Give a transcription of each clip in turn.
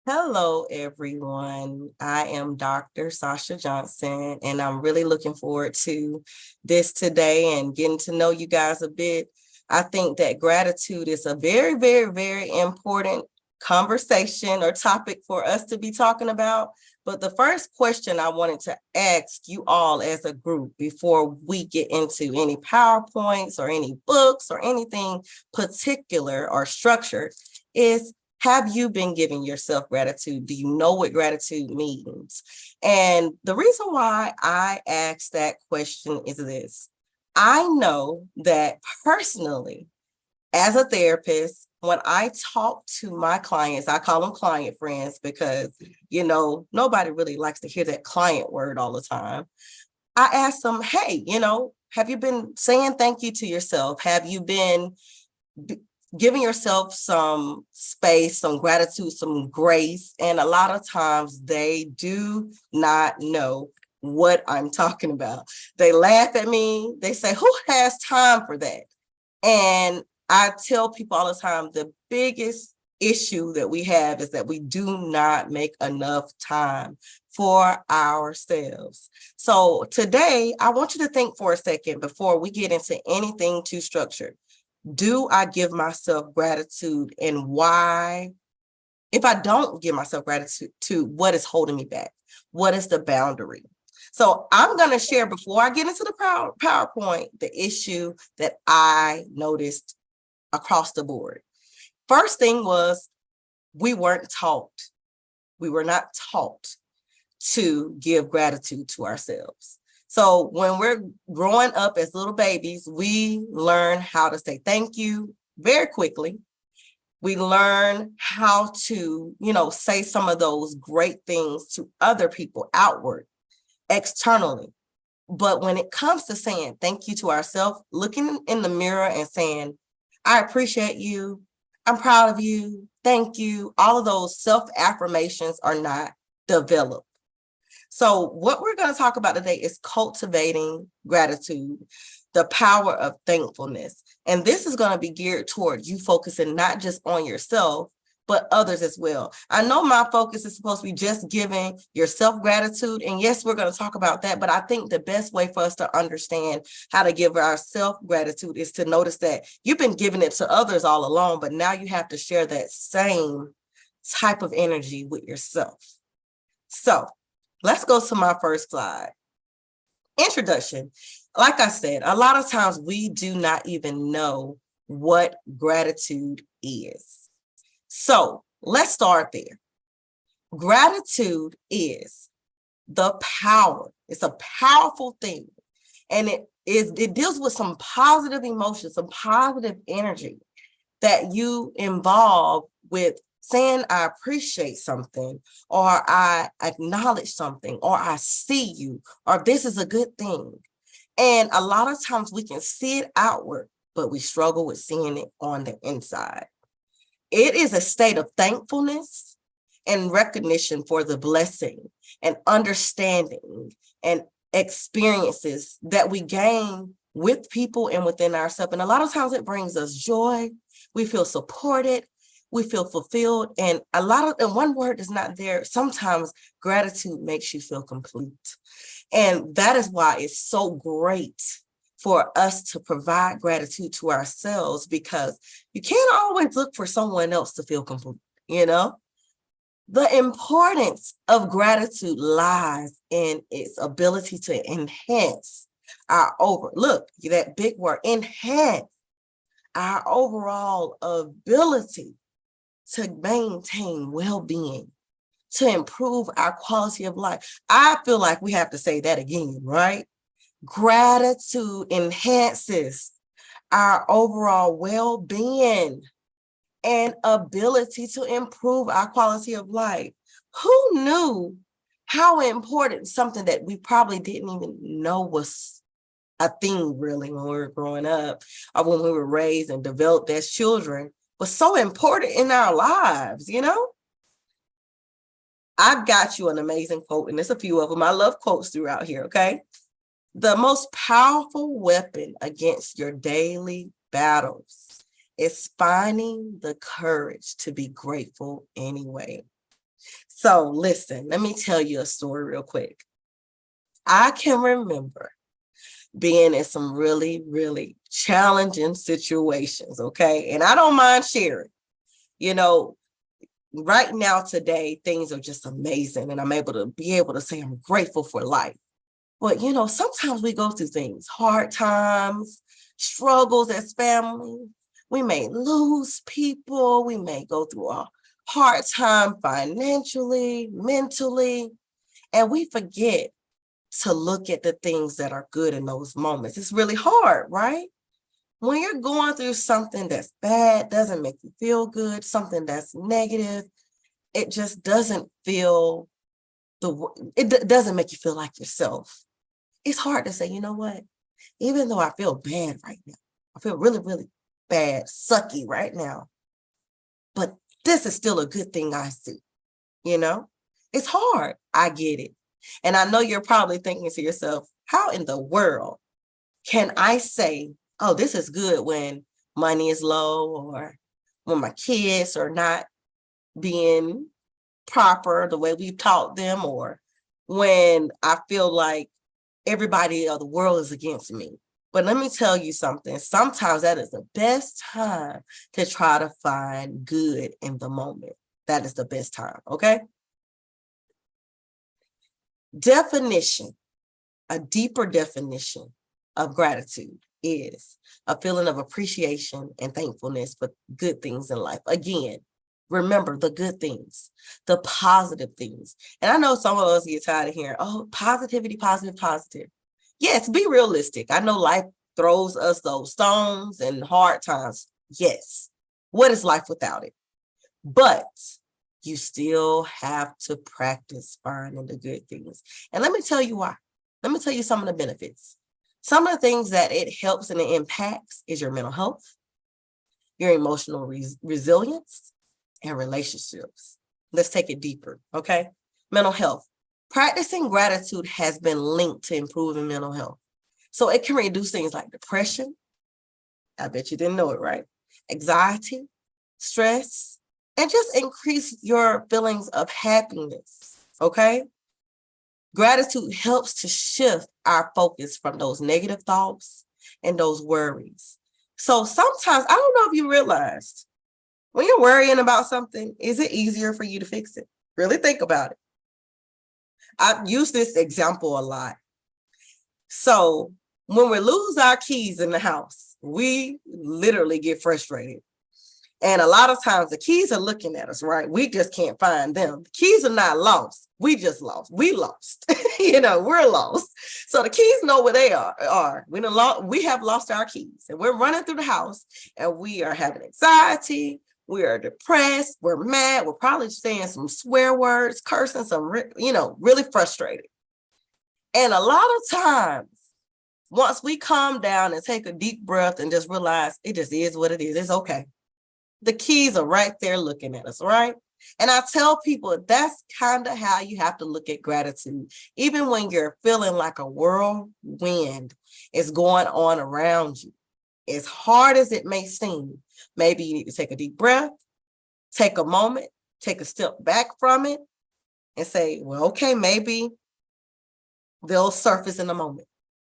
Hello, everyone. I am Dr. Sasha Johnson, and I'm really looking forward to this today and getting to know you guys a bit. I think that gratitude is a very, very, very important conversation or topic for us to be talking about. But the first question I wanted to ask you all as a group before we get into any PowerPoints or any books or anything particular or structured is, have you been giving yourself gratitude? Do you know what gratitude means? And the reason why I ask that question is this. I know that personally, as a therapist, when I talk to my clients, I call them client friends because, nobody really likes to hear that client word all the time. I ask them, hey, have you been saying thank you to yourself? Have you been giving yourself some space, some gratitude, some grace? And a lot of times they do not know what I'm talking about. They laugh at me. They say, who has time for that? And I tell people all the time, the biggest issue that we have is that we do not make enough time for ourselves. So today, I want you to think for a second before we get into anything too structured. Do I give myself gratitude, and why? If I don't give myself gratitude, what is holding me back? What is the boundary? So I'm going to share, before I get into the PowerPoint, the issue that I noticed across the board. First thing was, we weren't taught. We were not taught to give gratitude to ourselves. So when we're growing up as little babies, we learn how to say thank you very quickly. We learn how to, say some of those great things to other people outward, externally. But when it comes to saying thank you to ourselves, looking in the mirror and saying, I appreciate you, I'm proud of you, thank you, all of those self-affirmations are not developed. So what we're going to talk about today is cultivating gratitude, the power of thankfulness. And this is going to be geared toward you focusing not just on yourself, but others as well. I know my focus is supposed to be just giving yourself gratitude. And yes, we're going to talk about that. But I think the best way for us to understand how to give ourselves gratitude is to notice that you've been giving it to others all along, but now you have to share that same type of energy with yourself. So let's go to my first slide. Introduction. Like I said, a lot of times we do not even know what gratitude is. So let's start there. Gratitude is the power. It's a powerful thing. And it deals with some positive emotions, some positive energy that you involve with saying I appreciate something, or I acknowledge something, or I see you, or this is a good thing. And a lot of times we can see it outward, but we struggle with seeing it on the inside. It is a state of thankfulness and recognition for the blessing and understanding and experiences that we gain with people and within ourselves. And a lot of times it brings us joy. We feel supported. We feel fulfilled. And one word is not there. Sometimes gratitude makes you feel complete. And that is why it's so great for us to provide gratitude to ourselves, because you can't always look for someone else to feel complete, The importance of gratitude lies in its ability to enhance that big word, enhance our overall ability to maintain well-being, to improve our quality of life. I feel like we have to say that again, right? Gratitude enhances our overall well-being and ability to improve our quality of life. Who knew how important something that we probably didn't even know was a thing really when we were growing up, or when we were raised and developed as children, was so important in our lives, I've got you an amazing quote, and there's a few of them. I love quotes throughout here, okay? The most powerful weapon against your daily battles is finding the courage to be grateful anyway. So listen, let me tell you a story real quick. I can remember being in some really, really challenging situations, okay? And I don't mind sharing. You know, right now, today, things are just amazing. And I'm able to say I'm grateful for life. But, sometimes we go through things, hard times, struggles as family. We may lose people. We may go through a hard time financially, mentally, and we forget to look at the things that are good in those moments. It's really hard, right? When you're going through something that's bad, doesn't make you feel good, something that's negative, it just doesn't feel doesn't make you feel like yourself. It's hard to say, you know what? Even though I feel bad right now, I feel really, really bad, sucky right now, but this is still a good thing I see, you know? It's hard. I get it. And I know you're probably thinking to yourself, how in the world can I say, oh, this is good when money is low or when my kids are not being proper the way we've taught them, or when I feel like everybody of the world is against me? But let me tell you something. Sometimes that is the best time to try to find good in the moment. That is the best time, okay? Definition, a deeper definition of gratitude is a feeling of appreciation and thankfulness for good things in life. Again, remember the good things, the positive things. And I know some of us get tired of hearing, oh, positivity, positive, positive. Yes, be realistic. I know life throws us those stones and hard times. Yes. What is life without it? But you still have to practice finding the good things. And let me tell you why. Let me tell you some of the benefits. Some of the things that it helps and it impacts is your mental health, your emotional resilience, and relationships. Let's take it deeper, okay? Mental health. Practicing gratitude has been linked to improving mental health. So it can reduce things like depression. I bet you didn't know it, right? Anxiety, stress, and just increase your feelings of happiness, okay? Gratitude helps to shift our focus from those negative thoughts and those worries. So sometimes, I don't know if you realized, when you're worrying about something, is it easier for you to fix it? Really think about it. I've used this example a lot. So when we lose our keys in the house, we literally get frustrated. And a lot of times the keys are looking at us, right? We just can't find them. The keys are not lost. We just lost. We lost. We're lost. So the keys know where they are. We have lost our keys and we're running through the house and we are having anxiety. We are depressed. We're mad. We're probably saying some swear words, cursing, really frustrated. And a lot of times, once we calm down and take a deep breath and just realize it just is what it is, it's okay. The keys are right there looking at us, right? And I tell people that's kind of how you have to look at gratitude. Even when you're feeling like a whirlwind is going on around you, as hard as it may seem, maybe you need to take a deep breath, take a moment, take a step back from it and say, well, okay, maybe they'll surface in a moment.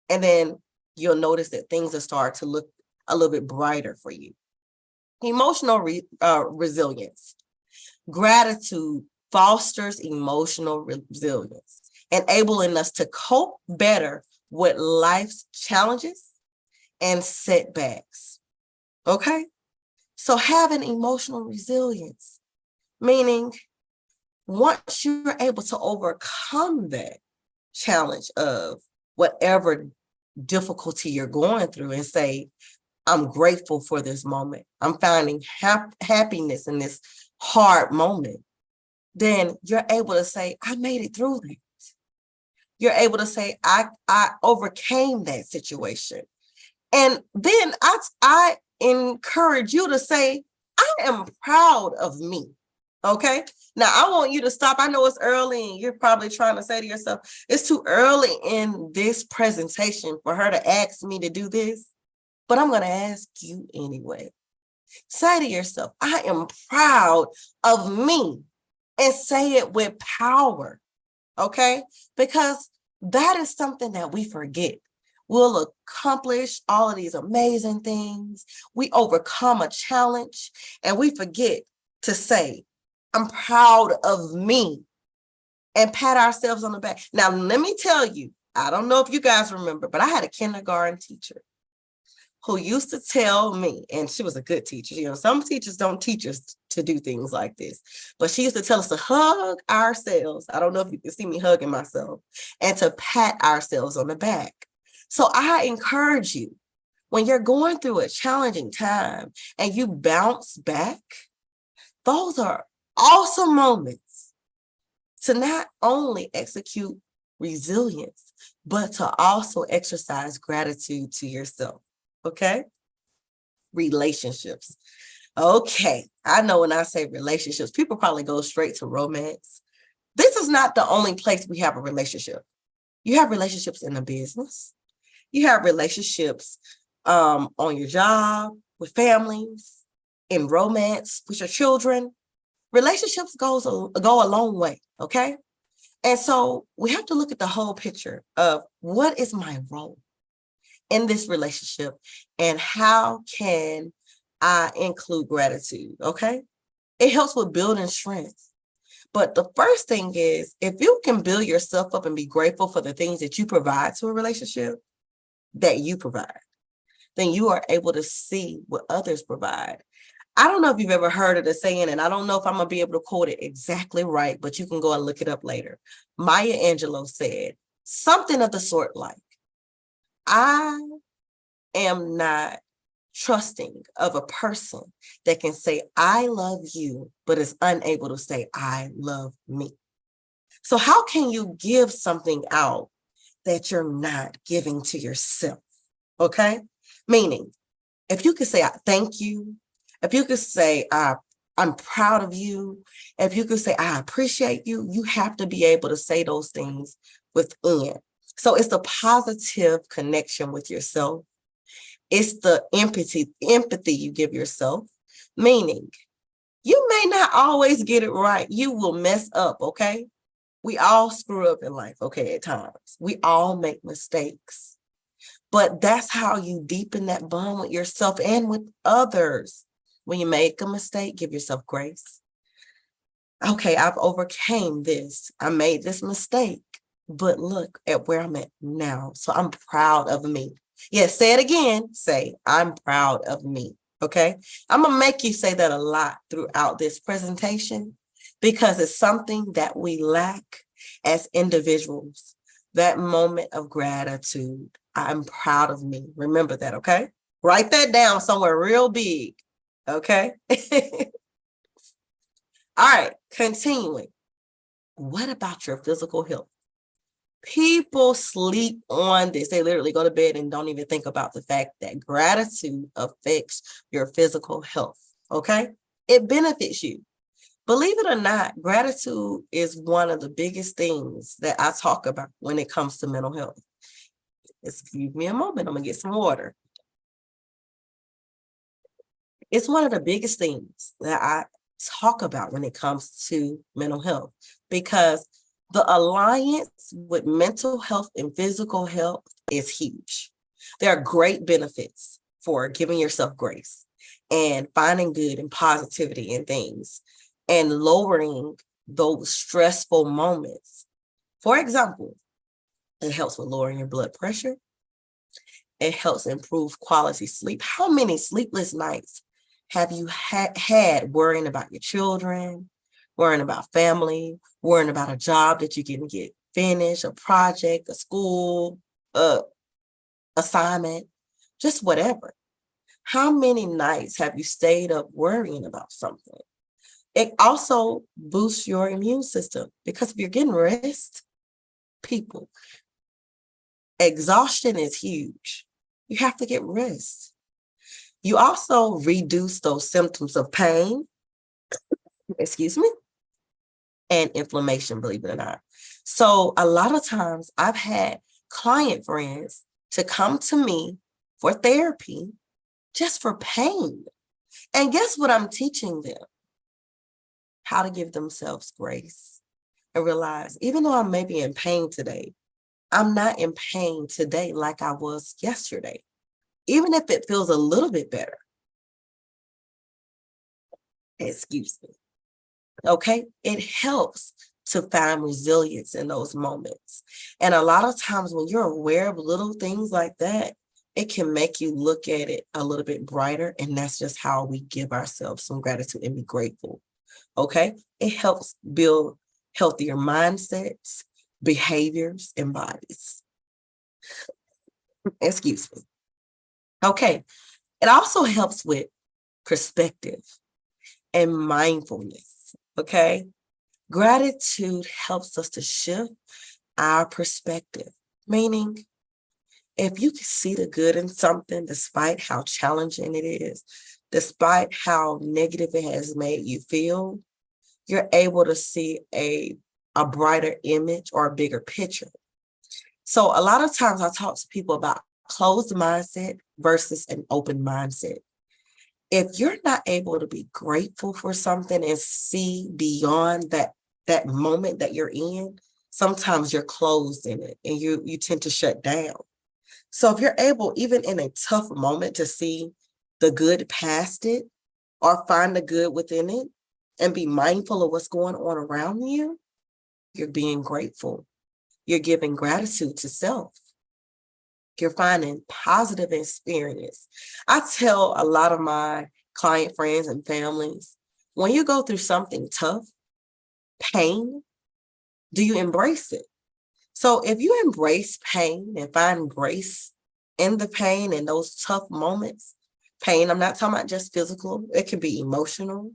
And then you'll notice that things will start to look a little bit brighter for you. Emotional resilience. Gratitude fosters emotional resilience, enabling us to cope better with life's challenges and setbacks. Okay? So having emotional resilience, meaning once you're able to overcome that challenge of whatever difficulty you're going through and say, I'm grateful for this moment, I'm finding happiness in this hard moment, then you're able to say, I made it through that. You're able to say, I overcame that situation. And then I encourage you to say, I am proud of me. Okay. Now I want you to stop. I know it's early and you're probably trying to say to yourself, it's too early in this presentation for her to ask me to do this, but I'm going to ask you anyway. Say to yourself, I am proud of me. and say it with power, okay? Because that is something that we forget. We'll accomplish all of these amazing things. We overcome a challenge and we forget to say, I'm proud of me, and pat ourselves on the back. Now, let me tell you, I don't know if you guys remember, but I had a kindergarten teacher who used to tell me, and she was a good teacher. You know, some teachers don't teach us to do things like this, but she used to tell us to hug ourselves. I don't know if you can see me hugging myself, and to pat ourselves on the back. So I encourage you, when you're going through a challenging time and you bounce back, those are awesome moments to not only execute resilience, but to also exercise gratitude to yourself. Okay? Relationships. Okay, I know when I say relationships, people probably go straight to romance. This is not the only place we have a relationship. You have relationships in a business. You have relationships on your job, with families, in romance, with your children. Relationships go a long way, okay? And so we have to look at the whole picture of what is my role in this relationship and how can I include gratitude, okay? It helps with building strength. But the first thing is, if you can build yourself up and be grateful for the things that you provide to a relationship, that you provide, then you are able to see what others provide. I don't know if you've ever heard of the saying, and I don't know if I'm going to be able to quote it exactly right, but you can go and look it up later. Maya Angelou said something of the sort like, I am not trusting of a person that can say, I love you, but is unable to say, I love me. So how can you give something out that you're not giving to yourself? Okay? Meaning, if you could say, thank you, if you could say, I'm proud of you, if you could say, I appreciate you, you have to be able to say those things within. So it's the positive connection with yourself. It's the empathy you give yourself, meaning you may not always get it right. You will mess up, okay? We all screw up in life, okay, at times. We all make mistakes. But that's how you deepen that bond with yourself and with others. When you make a mistake, give yourself grace. Okay, I've overcame this. I made this mistake, but look at where I'm at now. So I'm proud of me. Yes, say it again. Say, I'm proud of me. Okay, I'm going to make you say that a lot throughout this presentation because it's something that we lack as individuals. That moment of gratitude. I'm proud of me. Remember that, okay? Write that down somewhere real big, okay? All right, continuing. What about your physical health? People sleep on this. They literally go to bed and don't even think about the fact that gratitude affects your physical health, okay? It benefits you. Believe it or not, gratitude is one of the biggest things that I talk about when it comes to mental health. Excuse me a moment, I'm gonna get some water. It's one of the biggest things that I talk about when it comes to mental health because the alliance with mental health and physical health is huge. There are great benefits for giving yourself grace and finding good and positivity in things and lowering those stressful moments. For example, it helps with lowering your blood pressure. It helps improve quality sleep. How many sleepless nights have you had worrying about your children, worrying about family, worrying about a job that you didn't get finished, a project, a school, assignment, just whatever? How many nights have you stayed up worrying about something? It also boosts your immune system because if you're getting rest, people, exhaustion is huge. You have to get rest. You also reduce those symptoms of pain, excuse me, and inflammation, believe it or not. So a lot of times I've had client friends to come to me for therapy just for pain. And guess what I'm teaching them? how to give themselves grace and realize, even though I may be in pain today, I'm not in pain today like I was yesterday. Even if it feels a little bit better, excuse me, okay? It helps to find resilience in those moments. And a lot of times when you're aware of little things like that, it can make you look at it a little bit brighter. And that's just how we give ourselves some gratitude and be grateful, okay? It helps build healthier mindsets, behaviors, and bodies. Excuse me. Okay. It also helps with perspective and mindfulness, okay? Gratitude helps us to shift our perspective, meaning if you can see the good in something, despite how challenging it is, despite how negative it has made you feel, you're able to see a brighter image or a bigger picture. So a lot of times I talk to people about closed mindset versus an open mindset. If you're not able to be grateful for something and see beyond that moment that you're in, sometimes you're closed in it and you tend to shut down. So if you're able, even in a tough moment, to see the good past it or find the good within it and be mindful of what's going on around you, you're being grateful. You're giving gratitude to self. You're finding positive experience. I tell a lot of my client friends and families, when you go through something tough, pain, do you embrace it? So if you embrace pain and find grace in the pain and those tough moments, pain, I'm not talking about just physical, it can be emotional,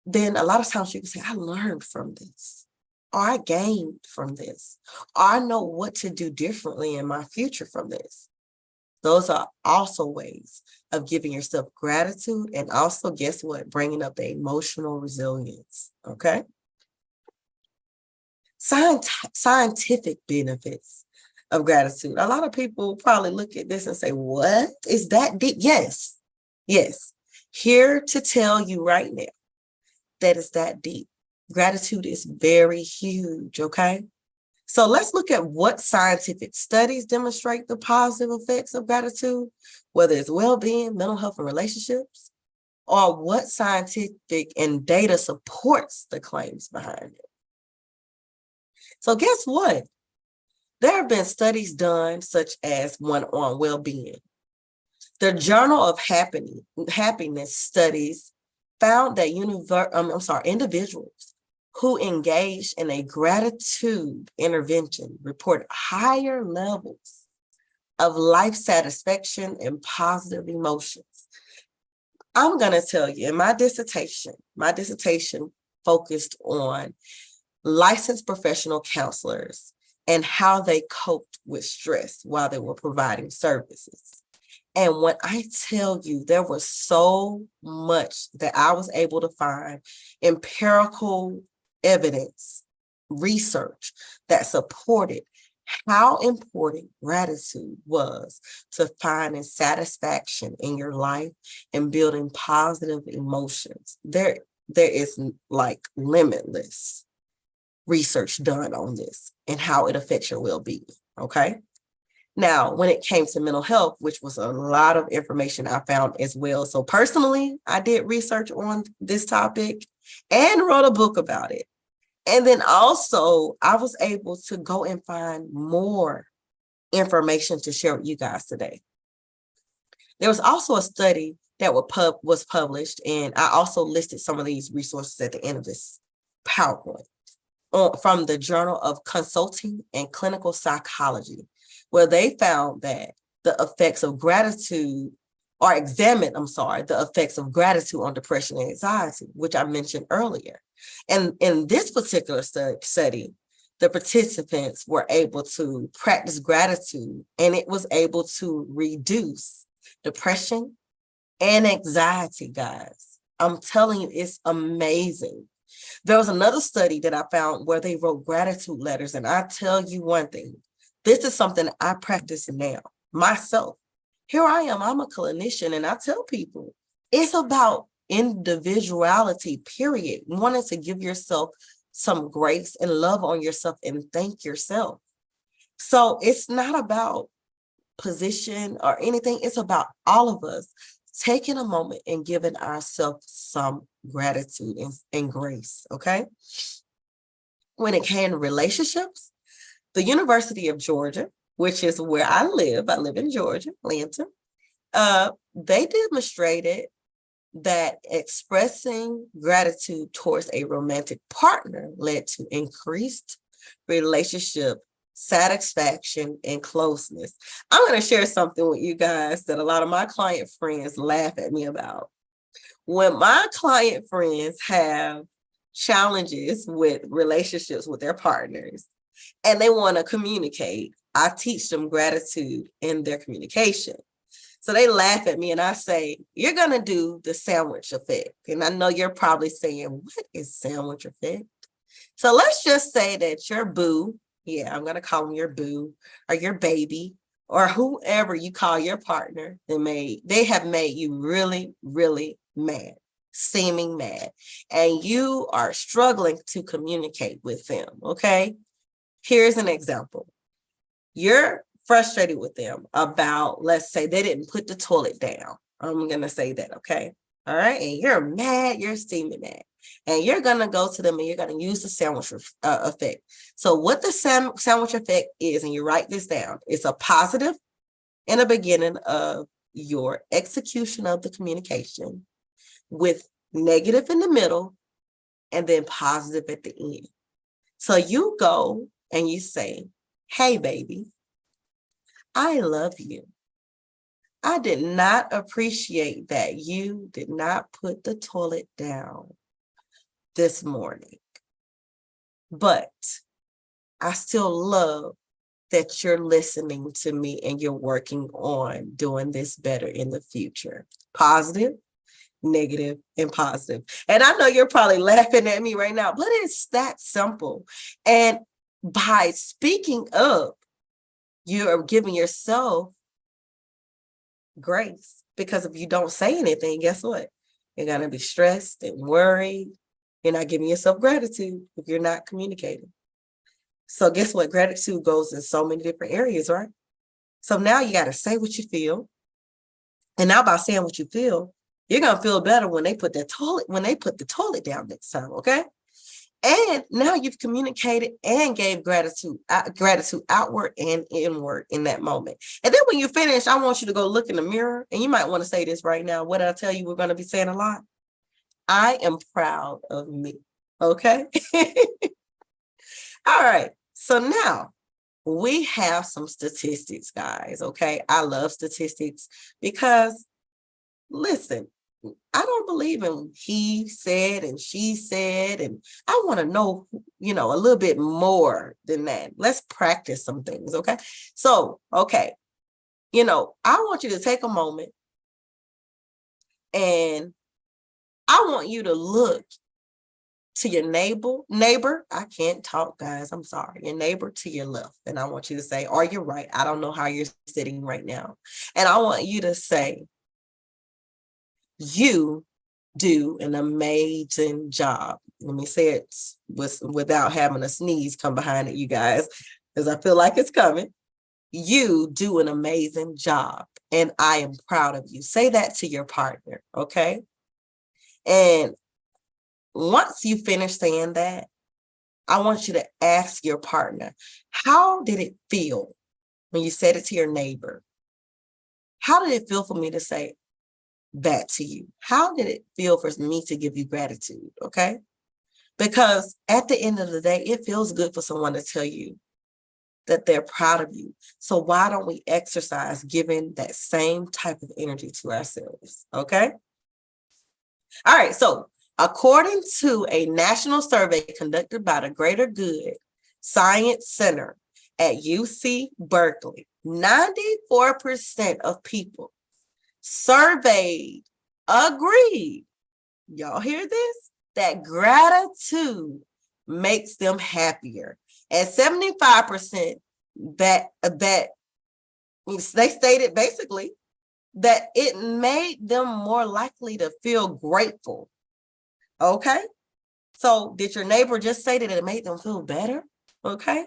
then a lot of times you can say, I learned from this, or I gained from this, or I know what to do differently in my future from this. Those are also ways of giving yourself gratitude and also, guess what, bringing up the emotional resilience, okay? Scientific benefits of gratitude. A lot of people probably look at this and say, what? Is that deep? Yes. Here to tell you right now that it's that deep. Gratitude is very huge, okay? So let's look at what scientific studies demonstrate the positive effects of gratitude, whether it's well-being, mental health, and relationships, or what scientific and data supports the claims behind it. So guess what? There have been studies done, such as one on well-being. The Journal of Happiness studies found that individuals who engaged in a gratitude intervention reported higher levels of life satisfaction and positive emotions. I'm going to tell you, in my dissertation focused on licensed professional counselors and how they coped with stress while they were providing services. And when I tell you, there was so much that I was able to find, empirical evidence, research that supported how important gratitude was to finding satisfaction in your life and building positive emotions. There is like limitless research done on this and how it affects your well-being, okay? Now, when it came to mental health, which was a lot of information I found as well. So personally, I did research on this topic and wrote a book about it. And then also, I was able to go and find more information to share with you guys today. There was also a study that was published, and I also listed some of these resources at the end of this PowerPoint from the Journal of Consulting and Clinical Psychology, where they found that the effects of gratitude, or examined, the effects of gratitude on depression and anxiety, which I mentioned earlier. And in this particular study, the participants were able to practice gratitude, and it was able to reduce depression and anxiety, guys. I'm telling you, it's amazing. There was another study that I found where they wrote gratitude letters. And I tell you one thing, this is something I practice now myself. Here I am, I'm a clinician, and I tell people it's about individuality, period. Wanting to give yourself some grace and love on yourself and thank yourself. So it's not about position or anything. It's about all of us taking a moment and giving ourselves some gratitude and grace, okay? When it came to relationships, the University of Georgia, which is where I live in Georgia, Atlanta, they demonstrated that expressing gratitude towards a romantic partner led to increased relationship satisfaction and closeness. I'm going to share something with you guys that a lot of my client friends laugh at me about. When my client friends have challenges with relationships with their partners and they want to communicate, I teach them gratitude in their communication. So they laugh at me and I say, you're going to do the sandwich effect. And I know you're probably saying, what is sandwich effect? So let's just say that your boo, yeah, I'm going to call him your boo or your baby or whoever you call your partner, they have made you really, really mad, seeming mad, and you are struggling to communicate with them, okay? Here's an example. You're frustrated with them about, let's say they didn't put the toilet down. I'm going to say that, okay? All right, and you're mad, you're steaming mad. And you're going to go to them and you're going to use the sandwich effect. So what the sandwich effect is, and you write this down, it's a positive in the beginning of your execution of the communication with negative in the middle and then positive at the end. So you go and you say, hey, baby, I love you. I did not appreciate that you did not put the toilet down this morning, but I still love that you're listening to me and you're working on doing this better in the future. Positive, negative, and positive. And I know you're probably laughing at me right now, but it's that simple. And by speaking up, you're giving yourself grace, because if you don't say anything, guess what? You're going to be stressed and worried. You're not giving yourself gratitude if you're not communicating. So guess what? Gratitude goes in so many different areas, right? So now you got to say what you feel. And now by saying what you feel, you're going to feel better when they put the toilet down next time, okay? And now you've communicated and gave gratitude outward and inward in that moment. And then when you finish, I want you to go look in the mirror, and you might want to say this right now. What did I tell you we're going to be saying a lot? I am proud of me. Okay. All right. So now we have some statistics, guys. Okay. I love statistics because, listen, I don't believe in he said and she said, and I want to know, a little bit more than that. Let's practice some things. Okay. So, okay. I want you to take a moment and I want you to look to your neighbor. I can't talk, guys. I'm sorry. Your neighbor to your left. And I want you to say, or you're right. I don't know how you're sitting right now. And I want you to say, you do an amazing job. Let me say it without having a sneeze come behind it, you guys, because I feel like it's coming. You do an amazing job, and I am proud of you. Say that to your partner, okay? And once you finish saying that, I want you to ask your partner, how did it feel when you said it to your neighbor? How did it feel for me to say that to you? How did it feel for me to give you gratitude? Okay. Because at the end of the day, it feels good for someone to tell you that they're proud of you. So why don't we exercise giving that same type of energy to ourselves? Okay. All right. So according to a national survey conducted by the Greater Good Science Center at UC Berkeley, 94% of people surveyed agreed, y'all hear this, that gratitude makes them happier. And 75% that they stated basically that it made them more likely to feel grateful. Okay. So did your neighbor just say that it made them feel better? Okay.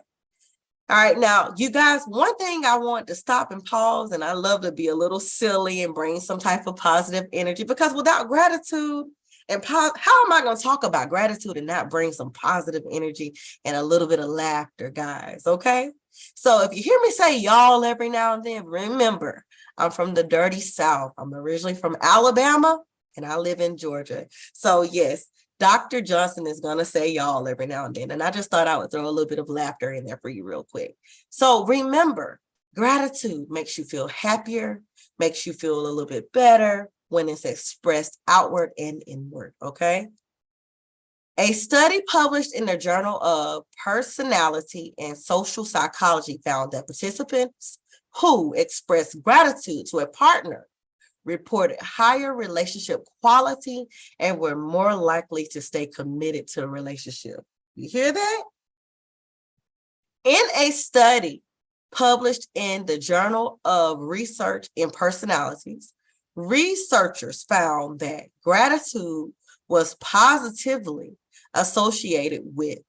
All right. Now, you guys, one thing I want to stop and pause, and I love to be a little silly and bring some type of positive energy, because without gratitude and how am I going to talk about gratitude and not bring some positive energy and a little bit of laughter, guys? Okay. So if you hear me say y'all every now and then, remember, I'm from the dirty South. I'm originally from Alabama and I live in Georgia. So yes, Dr. Johnson is going to say y'all every now and then. And I just thought I would throw a little bit of laughter in there for you real quick. So remember, gratitude makes you feel happier, makes you feel a little bit better when it's expressed outward and inward, okay? A study published in the Journal of Personality and Social Psychology found that participants who expressed gratitude to a partner reported higher relationship quality and were more likely to stay committed to a relationship. You hear that? In a study published in the Journal of Research in Personalities, researchers found that gratitude was positively associated with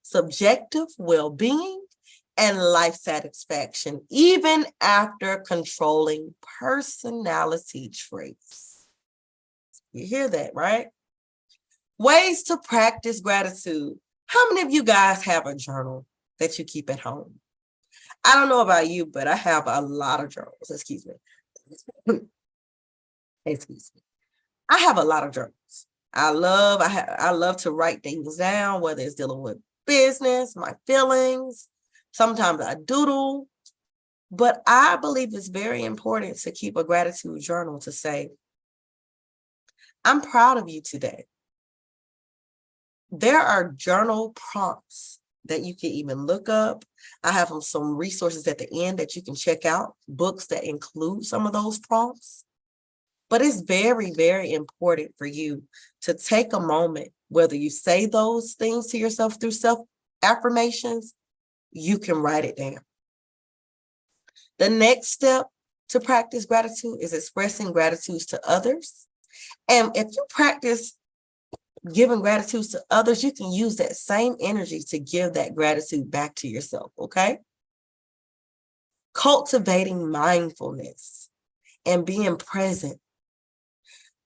subjective well-being and life satisfaction, even after controlling personality traits. You hear that, right? Ways to practice gratitude. How many of you guys have a journal that you keep at home? I don't know about you, but I have a lot of journals. Excuse me. Excuse me. I have a lot of journals. I love to write things down, whether it's dealing with business, my feelings. Sometimes I doodle, but I believe it's very important to keep a gratitude journal to say, I'm proud of you today. There are journal prompts that you can even look up. I have some resources at the end that you can check out, books that include some of those prompts. But it's very, very important for you to take a moment, whether you say those things to yourself through self-affirmations, you can write it down. The next step to practice gratitude is expressing gratitude to others. And if you practice giving gratitude to others, you can use that same energy to give that gratitude back to yourself, okay? Cultivating mindfulness and being present.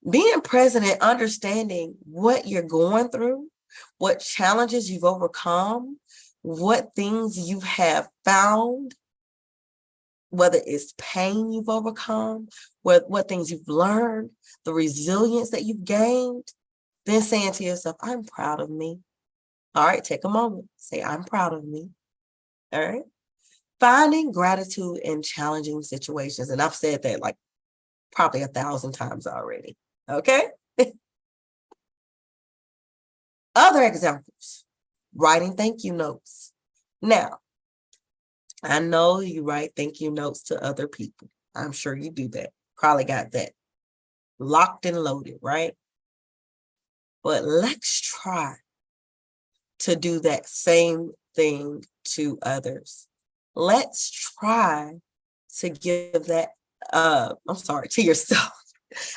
Being present and understanding what you're going through, what challenges you've overcome, what things you have found, whether it's pain you've overcome, what things you've learned, the resilience that you've gained, then saying to yourself, I'm proud of me. All right, take a moment. Say, I'm proud of me. All right. Finding gratitude in challenging situations. And I've said that like probably 1,000 times already. Okay. Other examples, writing thank you notes. Now, I know you write thank you notes to other people. I'm sure you do that. Probably got that locked and loaded, right? But let's try to do that same thing to others. Let's try to give that, to yourself.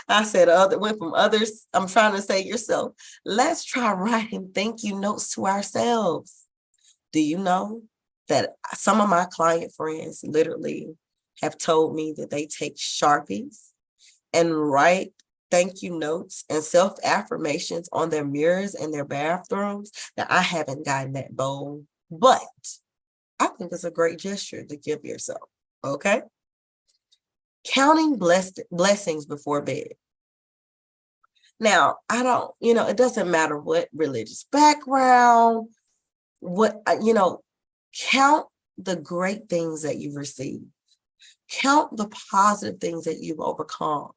I said went from others. I'm trying to say yourself. Let's try writing thank you notes to ourselves. Do you know that some of my client friends literally have told me that they take Sharpies and write thank you notes and self-affirmations on their mirrors in their bathrooms? Now, I haven't gotten that bold, but I think it's a great gesture to give yourself, okay? Counting blessings before bed. Now, it doesn't matter what religious background, count the great things that you've received. Count the positive things that you've overcome.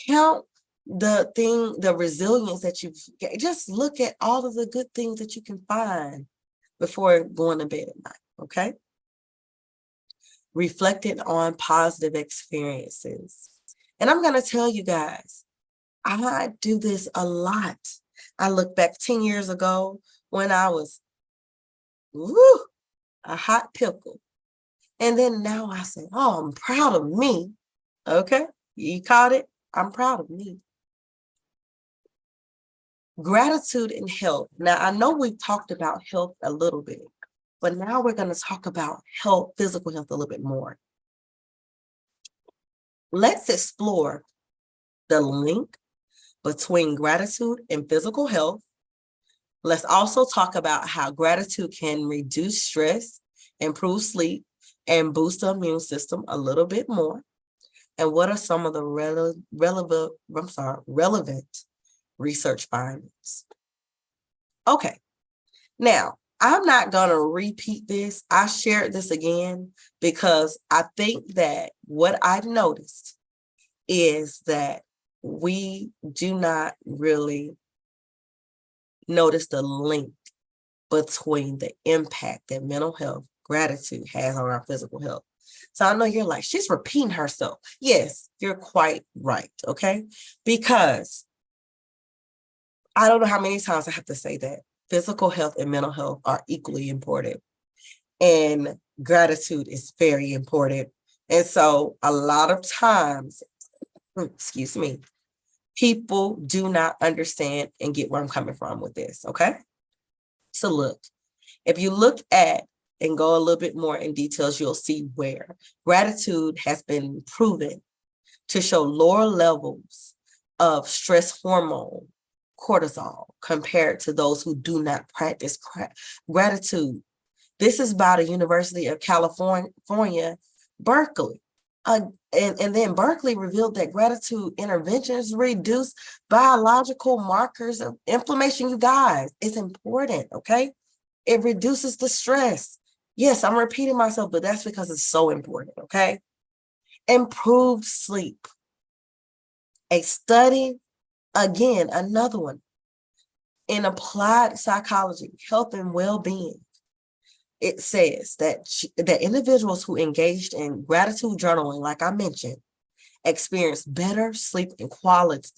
Count the resilience that you've, just look at all of the good things that you can find before going to bed at night, okay? Reflecting on positive experiences. And I'm going to tell you guys, I do this a lot. I look back 10 years ago when I was a hot pickle. And then now I say, oh, I'm proud of me. Okay. You caught it? I'm proud of me. Gratitude and health. Now, I know we've talked about health a little bit, but now we're going to talk about health, physical health a little bit more. Let's explore the link between gratitude and physical health. Let's also talk about how gratitude can reduce stress, improve sleep, and boost the immune system a little bit more. And what are some of the relevant research findings? Okay, now I'm not going to repeat this. I shared this again because I think that what I've noticed is that we do not really notice the link between the impact that mental health, gratitude has on our physical health. So I know you're like, she's repeating herself. Yes, you're quite right, okay? Because I don't know how many times I have to say that physical health and mental health are equally important. And gratitude is very important. And so a lot of times, excuse me, people do not understand and get where I'm coming from with this, okay? So look, if you look at and go a little bit more in details, you'll see where gratitude has been proven to show lower levels of stress hormone, cortisol, compared to those who do not practice gratitude. This is by the University of California, Berkeley. And then Berkeley revealed that gratitude interventions reduce biological markers of inflammation. You guys, it's important, okay? It reduces the stress. Yes, I'm repeating myself, but that's because it's so important, okay? Improved sleep. A study, again, another one, in applied psychology, health and well-being. It says that individuals who engaged in gratitude journaling, like I mentioned, experienced better sleep quality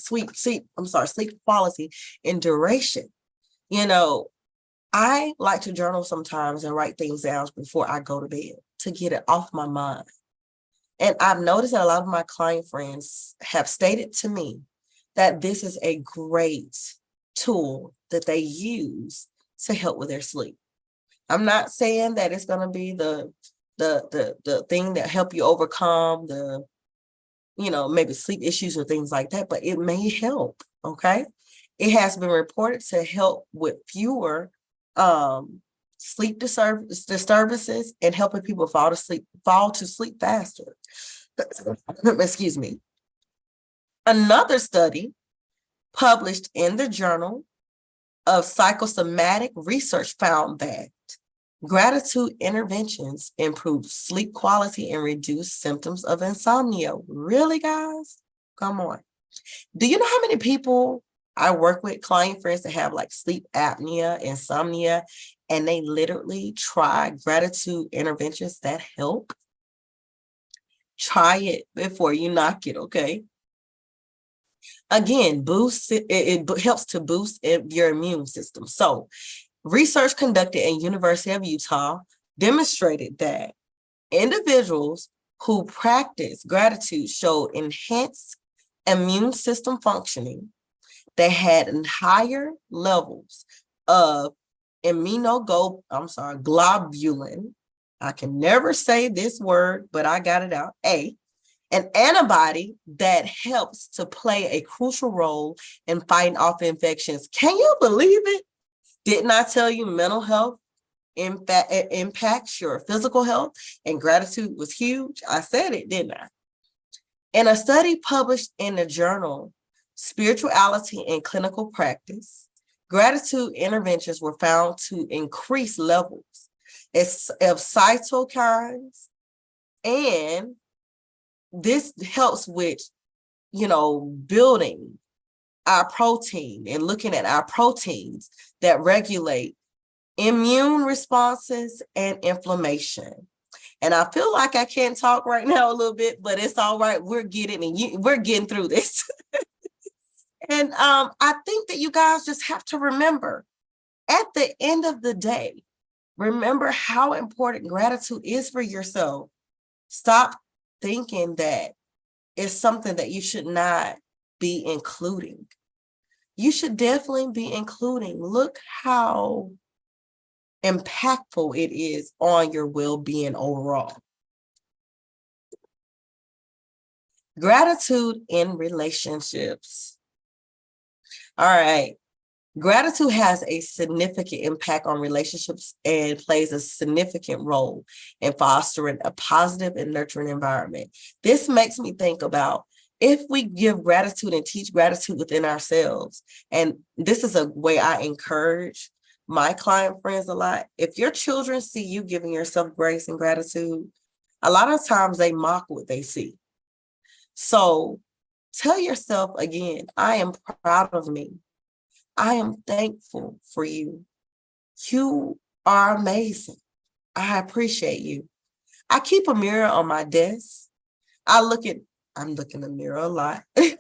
and duration. You know, I like to journal sometimes and write things down before I go to bed to get it off my mind. And I've noticed that a lot of my client friends have stated to me that this is a great tool that they use to help with their sleep. I'm not saying that it's going to be the thing that help you overcome the, maybe sleep issues or things like that, but it may help. Okay. It has been reported to help with fewer sleep disturbances and helping people fall to sleep faster. Excuse me. Another study published in the Journal of Psychosomatic Research found that gratitude interventions improve sleep quality and reduce symptoms of insomnia. Really, guys? Come on. Do you know how many people I work with, client friends that have like sleep apnea, insomnia, and they literally try gratitude interventions that help? Try it before you knock it, okay? Again, it helps to boost your immune system. So research conducted at University of Utah demonstrated that individuals who practice gratitude showed enhanced immune system functioning. They had higher levels of globulin. I can never say this word, but I got it out. An antibody that helps to play a crucial role in fighting off infections. Can you believe it? Didn't I tell you mental health impacts your physical health, and gratitude was huge? I said it, didn't I? In a study published in the journal Spirituality and Clinical Practice, gratitude interventions were found to increase levels of cytokines, and this helps with, building our protein and looking at our proteins that regulate immune responses and inflammation. And I feel like I can't talk right now a little bit, but it's all right. We're getting through this. And I think that you guys just have to remember, at the end of the day, remember how important gratitude is for yourself. Stop thinking that is something that you should not be including. You should definitely be including. Look how impactful it is on your well-being overall. Gratitude in relationships. All right. Gratitude has a significant impact on relationships and plays a significant role in fostering a positive and nurturing environment. This makes me think about if we give gratitude and teach gratitude within ourselves, and this is a way I encourage my client friends a lot. If your children see you giving yourself grace and gratitude, a lot of times they mock what they see. So tell yourself again, I am proud of me. I am thankful for you. You are amazing. I appreciate you. I keep a mirror on my desk. I'm looking in the mirror a lot. And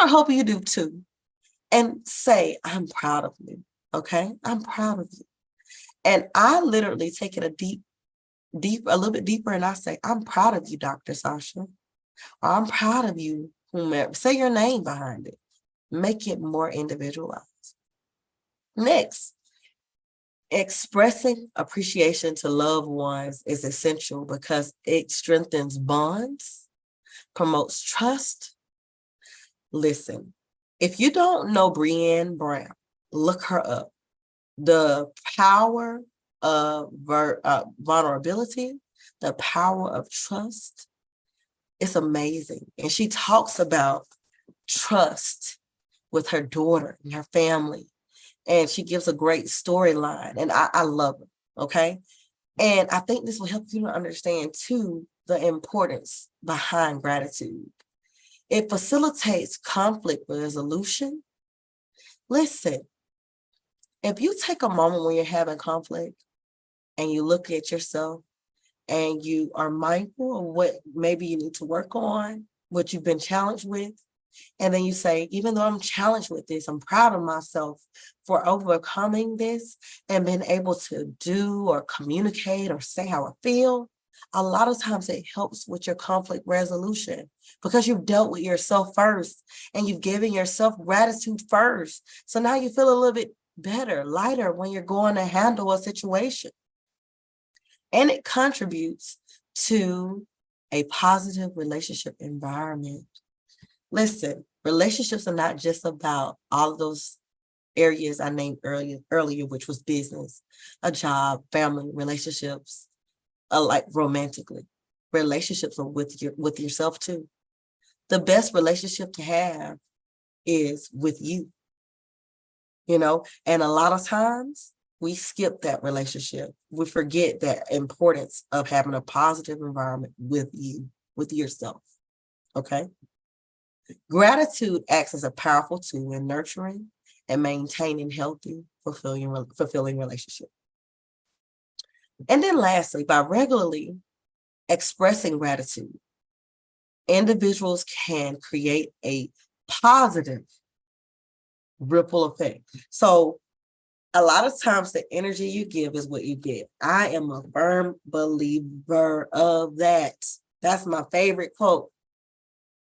I hope you do too. And say, I'm proud of you. Okay? I'm proud of you. And I literally take it a little bit deeper, and I say, I'm proud of you, Dr. Sasha. Or I'm proud of you, whomever. Say your name behind it. Make it more individualized. Next, expressing appreciation to loved ones is essential because it strengthens bonds, promotes trust. Listen, if you don't know Brené Brown, look her up. The power of vulnerability, the power of trust, it's amazing. And she talks about trust with her daughter and her family. And she gives a great storyline. And I love it. Okay. And I think this will help you to understand too the importance behind gratitude. It facilitates conflict resolution. Listen, if you take a moment when you're having conflict and you look at yourself and you are mindful of what maybe you need to work on, what you've been challenged with, and then you say, even though I'm challenged with this, I'm proud of myself for overcoming this and being able to do or communicate or say how I feel. A lot of times it helps with your conflict resolution because you've dealt with yourself first and you've given yourself gratitude first. So now you feel a little bit better, lighter when you're going to handle a situation. And it contributes to a positive relationship environment. Listen, relationships are not just about all of those areas I named earlier, which was business, a job, family, relationships, like romantically. Relationships are with yourself too. The best relationship to have is with you, and a lot of times we skip that relationship. We forget that importance of having a positive environment with you, with yourself. Okay. Gratitude acts as a powerful tool in nurturing and maintaining healthy, fulfilling relationships. And then lastly, by regularly expressing gratitude, individuals can create a positive ripple effect. So a lot of times the energy you give is what you get. I am a firm believer of that. That's my favorite quote.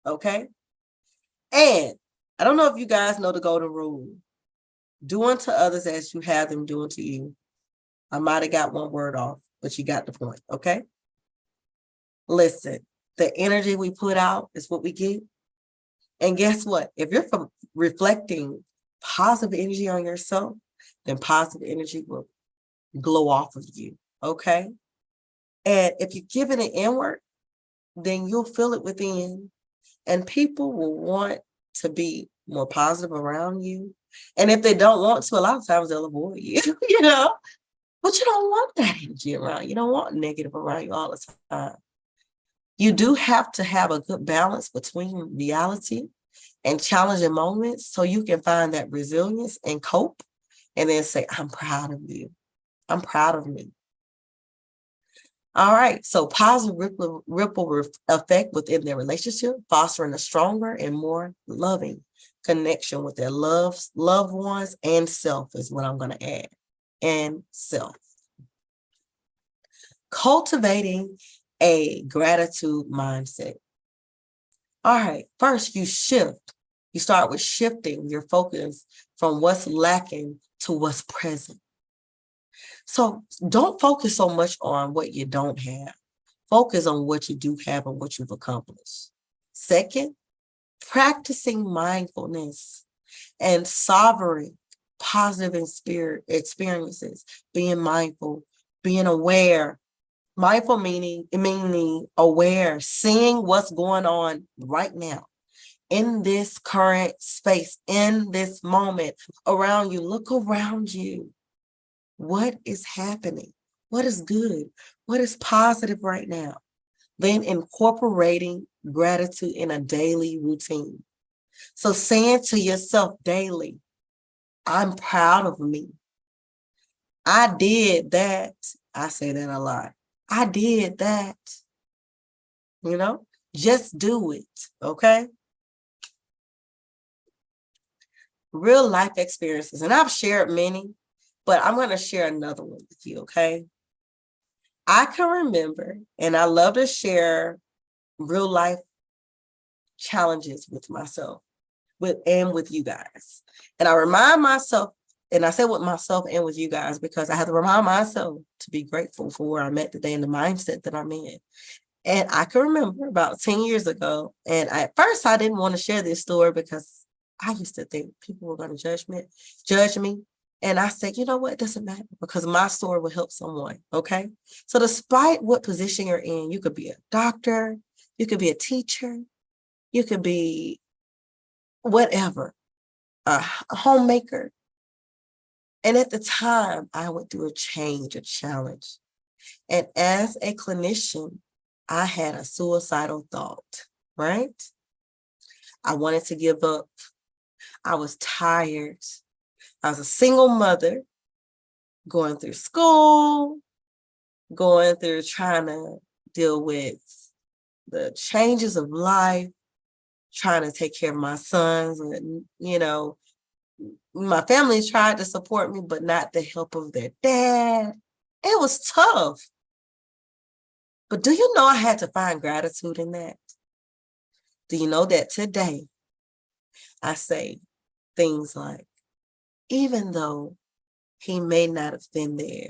Okay. And I don't know if you guys know the golden rule. Do unto others as you have them do unto you. I might have got one word off, but you got the point, okay? Listen, the energy we put out is what we get. And guess what? If you're reflecting positive energy on yourself, then positive energy will glow off of you, okay? And if you're giving it inward, then you'll feel it within. And people will want to be more positive around you. And if they don't want to, a lot of times they'll avoid you, but you don't want that energy around. You don't want negative around you all the time. You do have to have a good balance between reality and challenging moments so you can find that resilience and cope and then say, I'm proud of you. I'm proud of me. All right. So positive ripple effect within their relationship, fostering a stronger and more loving connection with their loved ones and self is what I'm going to add. And self. Cultivating a gratitude mindset. All right, first you shift. You start with shifting your focus from what's lacking to what's present. So don't focus so much on what you don't have. Focus on what you do have and what you've accomplished. Second, practicing mindfulness and savoring positive experiences, being mindful, being aware. Mindful meaning aware, seeing what's going on right now in this current space, in this moment around you. Look around you. What is happening? What is good? What is positive right now? Then incorporating gratitude in a daily routine. So saying to yourself daily, I'm proud of me. I did that. I say that a lot. I did that. Just do it. Okay. Real life experiences. And I've shared many, but I'm going to share another one with you. Okay. I can remember, and I love to share real life challenges with myself with you guys. And I remind myself, and I say with myself and with you guys, because I have to remind myself to be grateful for where I'm at today and the mindset that I'm in. And I can remember about 10 years ago, and at first I didn't want to share this story because I used to think people were going to judge me. And I said, you know what? It doesn't matter because my story will help someone. Okay. So despite what position you're in, you could be a doctor, you could be a teacher, you could be whatever, a homemaker. And at the time, I went through a challenge. And as a clinician, I had a suicidal thought, right? I wanted to give up. I was tired. I was a single mother going through school, going through trying to deal with the changes of life, trying to take care of my sons. And, my family tried to support me, but not the help of their dad. It was tough. But do you know I had to find gratitude in that? Do you know that today I say things like, even though he may not have been there,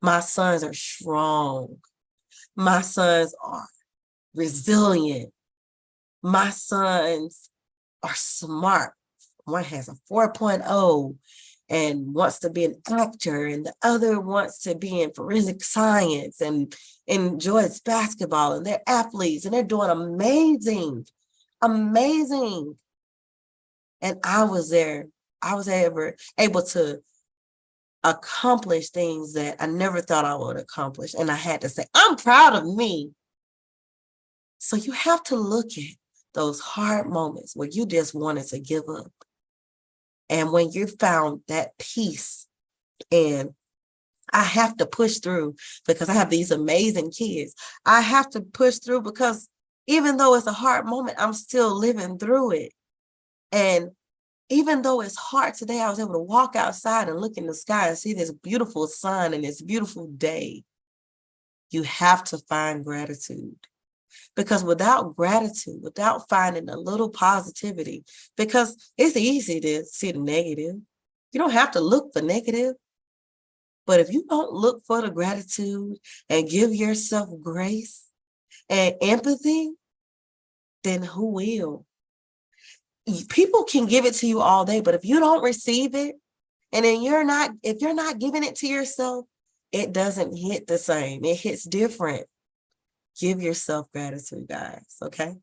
my sons are strong. My sons are resilient. My sons are smart. One has a 4.0 and wants to be an actor, and the other wants to be in forensic science and enjoys basketball, and they're athletes and they're doing amazing. And I was there. I was able to accomplish things that I never thought I would accomplish. And I had to say, I'm proud of me. So you have to look at those hard moments where you just wanted to give up. And when you found that peace, and I have to push through because I have these amazing kids. I have to push through because even though it's a hard moment, I'm still living through it. And even though it's hard today, I was able to walk outside and look in the sky and see this beautiful sun and this beautiful day. You have to find gratitude. Because without gratitude, without finding a little positivity, because it's easy to see the negative. You don't have to look for negative. But if you don't look for the gratitude and give yourself grace and empathy, then who will? People can give it to you all day, but if you don't receive it, and then if you're not giving it to yourself, it doesn't hit the same. It hits different. Give yourself gratitude, guys. Okay.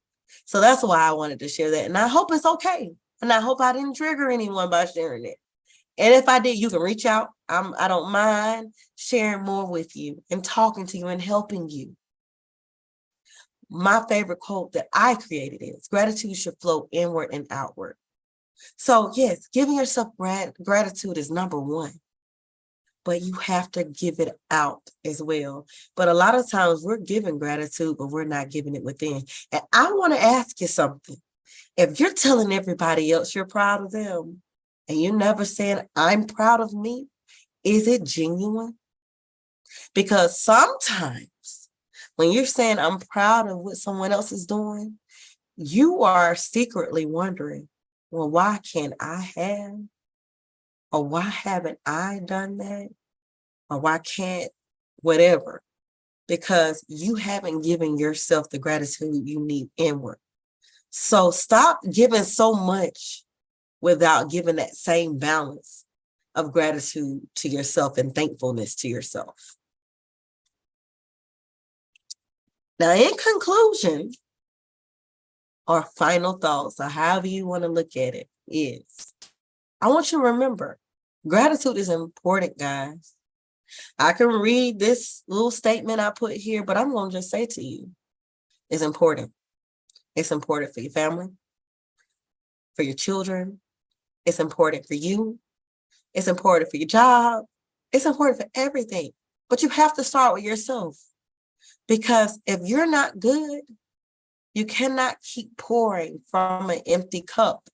So that's why I wanted to share that. And I hope it's okay. And I hope I didn't trigger anyone by sharing it. And if I did, you can reach out. I don't mind sharing more with you and talking to you and helping you. My favorite quote that I created is, gratitude should flow inward and outward. So yes, giving yourself gratitude is number one, but you have to give it out as well. But a lot of times we're giving gratitude, but we're not giving it within. And I want to ask you something. If you're telling everybody else you're proud of them, and you're never saying, I'm proud of me, is it genuine? Because sometimes when you're saying I'm proud of what someone else is doing, you are secretly wondering, well, why can't I have? Or why haven't I done that? Or why can't whatever? Because you haven't given yourself the gratitude you need inward. So stop giving so much without giving that same balance of gratitude to yourself and thankfulness to yourself. Now, in conclusion, or final thoughts, or however you want to look at it, is I want you to remember gratitude is important, guys. I can read this little statement I put here, but I'm going to just say to you, it's important. It's important for your family, for your children. It's important for you. It's important for your job. It's important for everything. But you have to start with yourself. Because if you're not good, you cannot keep pouring from an empty cup.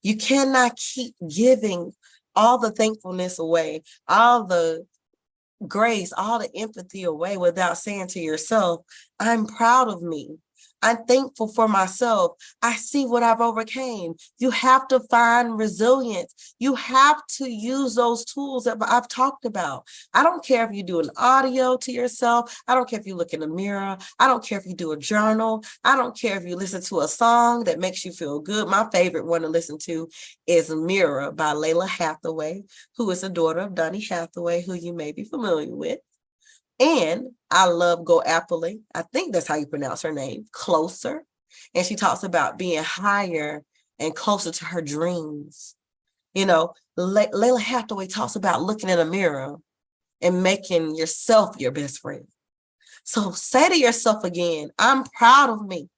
You cannot keep giving all the thankfulness away, all the grace, all the empathy away without saying to yourself, I'm proud of me. I'm thankful for myself. I see what I've overcame. You have to find resilience. You have to use those tools that I've talked about. I don't care if you do an audio to yourself. I don't care if you look in the mirror. I don't care if you do a journal. I don't care if you listen to a song that makes you feel good. My favorite one to listen to is Mirror by Layla Hathaway, who is the daughter of Donny Hathaway, who you may be familiar with. And I love Go Appley. I think that's how you pronounce her name, Closer. And she talks about being higher and closer to her dreams. You know, Layla Hathaway talks about looking in a mirror and making yourself your best friend. So say to yourself again, I'm proud of me.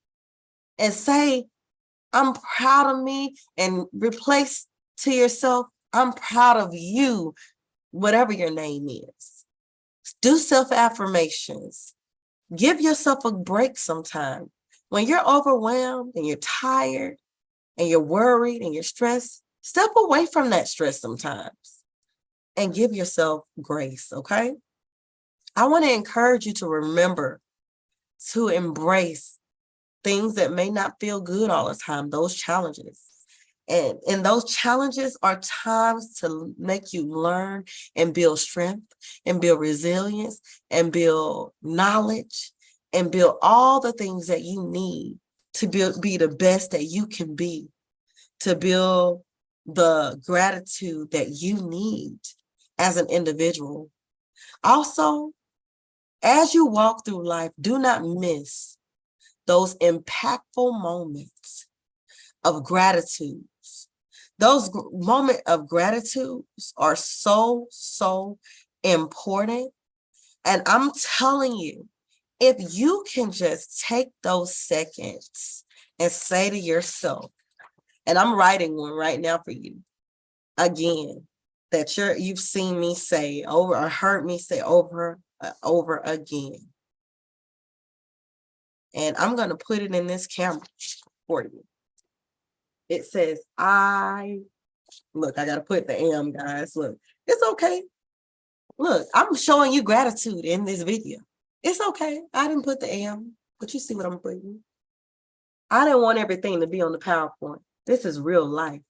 And say, I'm proud of me, and replace to yourself, I'm proud of you, whatever your name is. Do self-affirmations. Give yourself a break sometime. When you're overwhelmed and you're tired and you're worried and you're stressed, step away from that stress sometimes and give yourself grace, okay? I want to encourage you to remember to embrace things that may not feel good all the time, those challenges. And those challenges are times to make you learn and build strength and build resilience and build knowledge and build all the things that you need to be the best that you can be, to build the gratitude that you need as an individual. Also, as you walk through life, do not miss those impactful moments of gratitude. Those moments of gratitude are so, so important. And I'm telling you, if you can just take those seconds and say to yourself, and I'm writing one right now for you, again, that you've seen me say over or heard me say over again. And I'm going to put it in this camera for you. It says, look, I got to put the am, guys. Look, it's okay. Look, I'm showing you gratitude in this video. It's okay. I didn't put the am, but you see what I'm putting. I didn't want everything to be on the PowerPoint. This is real life.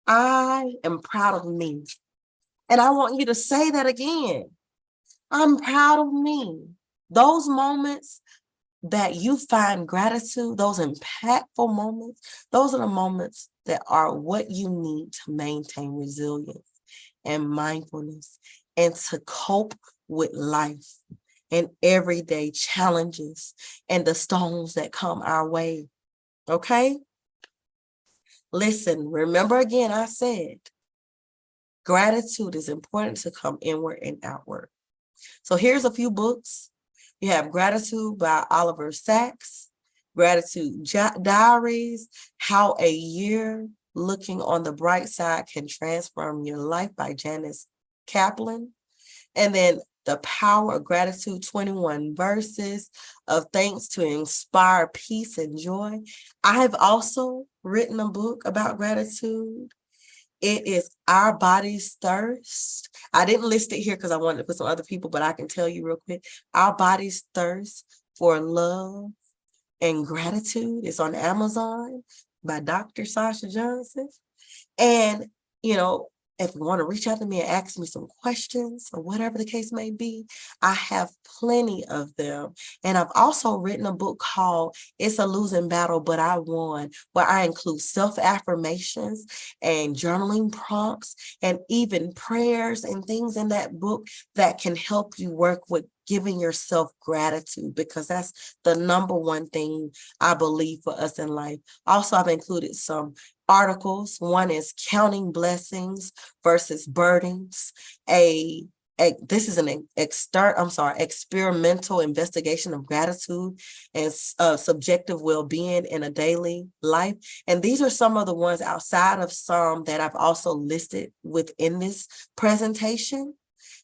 I am proud of me. And I want you to say that again. I'm proud of me. Those moments that you find gratitude, those impactful moments, those are the moments that are what you need to maintain resilience and mindfulness and to cope with life and everyday challenges and the storms that come our way. Okay? Listen, remember again, I said, gratitude is important to come inward and outward. So here's a few books. You have Gratitude by Oliver Sacks, Gratitude Diaries, How a Year Looking on the Bright Side Can Transform Your Life by Janice Kaplan. And then The Power of Gratitude, 21 Verses of Thanks to Inspire Peace and Joy. I have also written a book about gratitude. It is Our Body's Thirst. I didn't list it here because I wanted to put some other people, but I can tell you real quick. Our Body's Thirst for Love, and Gratitude. It's on Amazon by Dr. Sasha Johnson. And, you know, if you want to reach out to me and ask me some questions or whatever the case may be, I have plenty of them. And I've also written a book called It's a Losing Battle, But I Won, where I include self-affirmations and journaling prompts and even prayers and things in that book that can help you work with giving yourself gratitude, because that's the number one thing I believe for us in life. Also, I've included some articles. One is Counting Blessings versus Burdens. This is an experimental investigation of gratitude and subjective well-being in a daily life. And these are some of the ones outside of some that I've also listed within this presentation.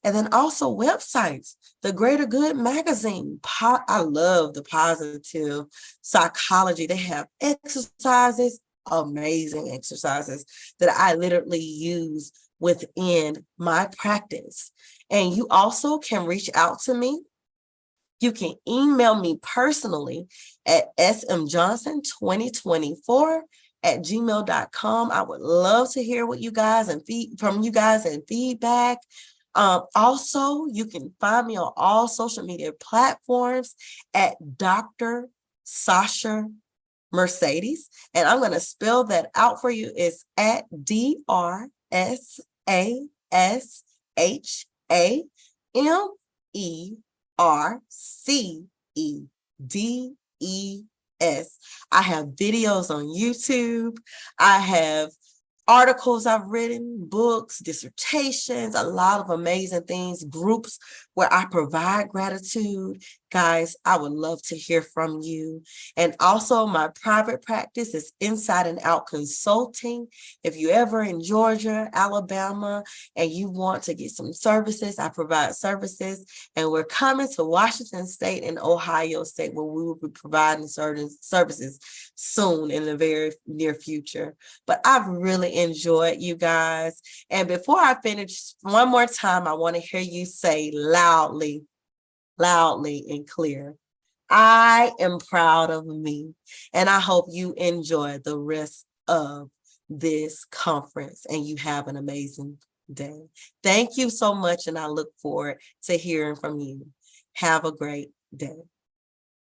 And then also websites, the Greater Good magazine. I love the positive psychology. They have exercises, amazing exercises that I literally use within my practice. And you also can reach out to me. You can email me personally at smjohnson2024@gmail.com. I would love to hear what you guys and feedback. Also, you can find me on all social media platforms at Dr. Sasha Mercedes. And I'm going to spell that out for you. It's at DrSashaMercedes. I have videos on YouTube. I have articles I've written, books, dissertations, a lot of amazing things, groups where I provide gratitude. Guys, I would love to hear from you. And also my private practice is Inside and Out Consulting. If you're ever in Georgia, Alabama, and you want to get some services, I provide services. And we're coming to Washington State and Ohio State, where we will be providing certain services soon in the very near future. But I've really enjoyed you guys. And before I finish, one more time, I want to hear you say loudly and clear, I am proud of me. And I hope you enjoy the rest of this conference and you have an amazing day. Thank you so much. And I look forward to hearing from you. Have a great day.